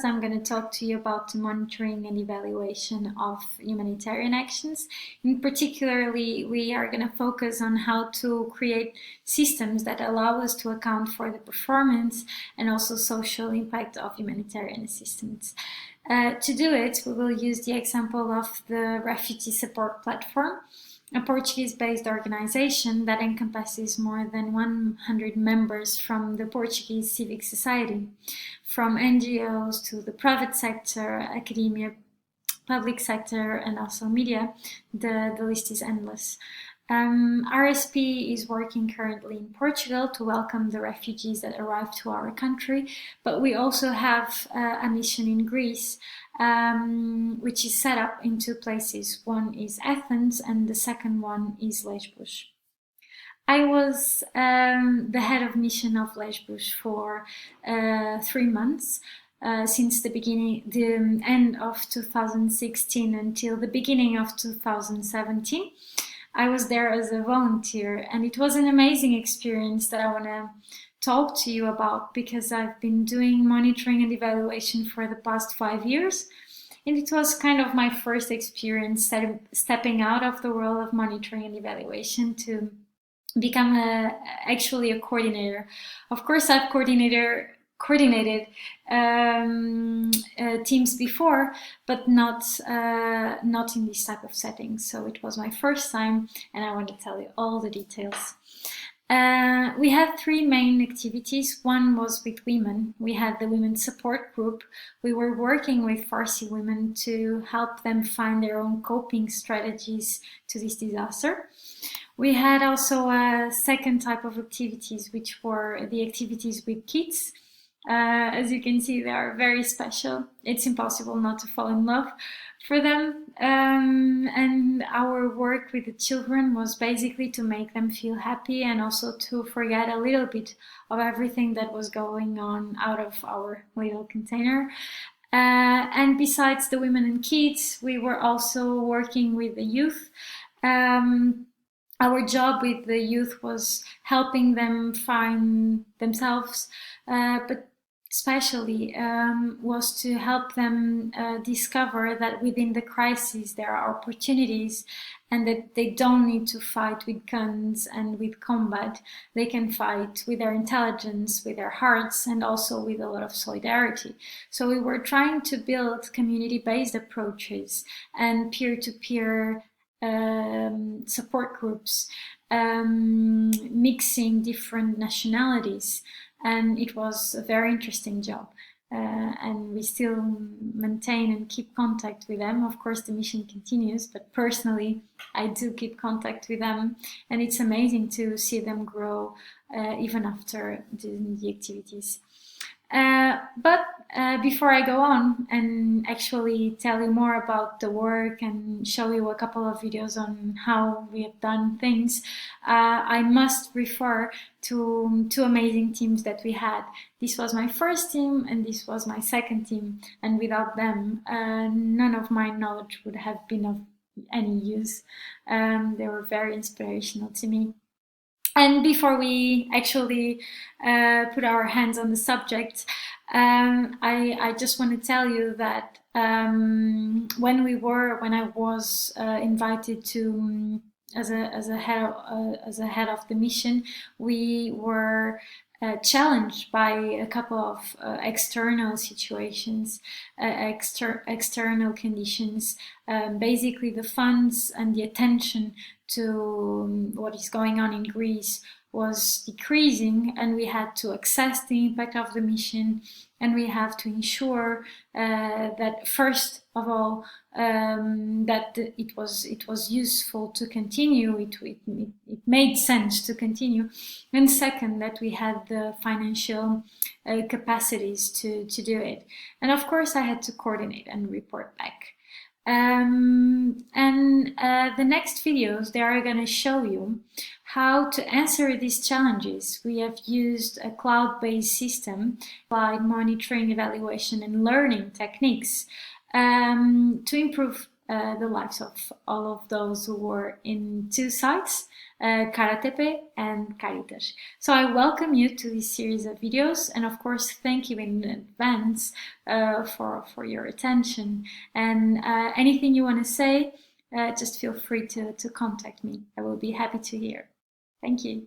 podcast, I'm going to talk to you about the monitoring and evaluation of humanitarian actions. In particularly, we are going to focus on how to create systems that allow us to account for the performance and also social impact of humanitarian assistance. To do it, we will use the example of the Refugee Support Platform, a Portuguese-based organization that encompasses more than 100 members from the Portuguese civic society, from NGOs to the private sector, academia, public sector, and also media. The list is endless. RSP is working currently in Portugal to welcome the refugees that arrive to our country, but we also have a mission in Greece, which is set up in two places. One is Athens and the second one is Lesbos. I was the head of mission of Lesbos for 3 months. Since the end of 2016 until the beginning of 2017. I was there as a volunteer, and it was an amazing experience that I want to talk to you about because I've been doing monitoring and evaluation for the past 5 years, and it was kind of my first experience stepping out of the world of monitoring and evaluation to become actually a coordinator. Of course, I've coordinated teams before, but not in this type of setting. So it was my first time, and I want to tell you all the details. We had 3 main activities. One was with women. We had the women support group. We were working with Farsi women to help them find their own coping strategies to this disaster. We had also a second type of activities, which were the activities with kids. As you can see, they are very special. It's impossible not to fall in love for them. And our work with the children was basically to make them feel happy and also to forget a little bit of everything that was going on out of our little container. And besides the women and kids, we were also working with the youth. Our job with the youth was helping them find themselves, but especially was to help them discover that within the crisis there are opportunities and that they don't need to fight with guns and with combat. They can fight with their intelligence, with their hearts, and also with a lot of solidarity. So we were trying to build community-based approaches and peer-to-peer support groups, mixing different nationalities. And it was a very interesting job. And we still maintain and keep contact with them. Of course, the mission continues, but personally, I do keep contact with them. And it's amazing to see them grow even after doing the activities. But before I go on and actually tell you more about the work and show you a couple of videos on how we have done things, I must refer to 2 amazing teams that we had. This was my first team and this was my second team, and without them, none of my knowledge would have been of any use. They were very inspirational to me. And before we actually put our hands on the subject, I just want to tell you that when I was invited to as a head of the mission, we were challenged by a couple of external situations, external conditions, basically the funds and the attention to what is going on in Greece was decreasing, and we had to assess the impact of the mission, and we have to ensure that first of all that it was useful to continue, it made sense to continue, and second that we had the financial capacities to do it. And of course I had to coordinate and report back. The next videos, they are going to show you how to answer these challenges. We have used a cloud-based system, applied monitoring, evaluation, and learning techniques to improve the lives of all of those who were in two sites, Karatepe and Caritas. So I welcome you to this series of videos, and of course thank you in advance for your attention. And anything you want to say, just feel free to contact me. I will be happy to hear. Thank you.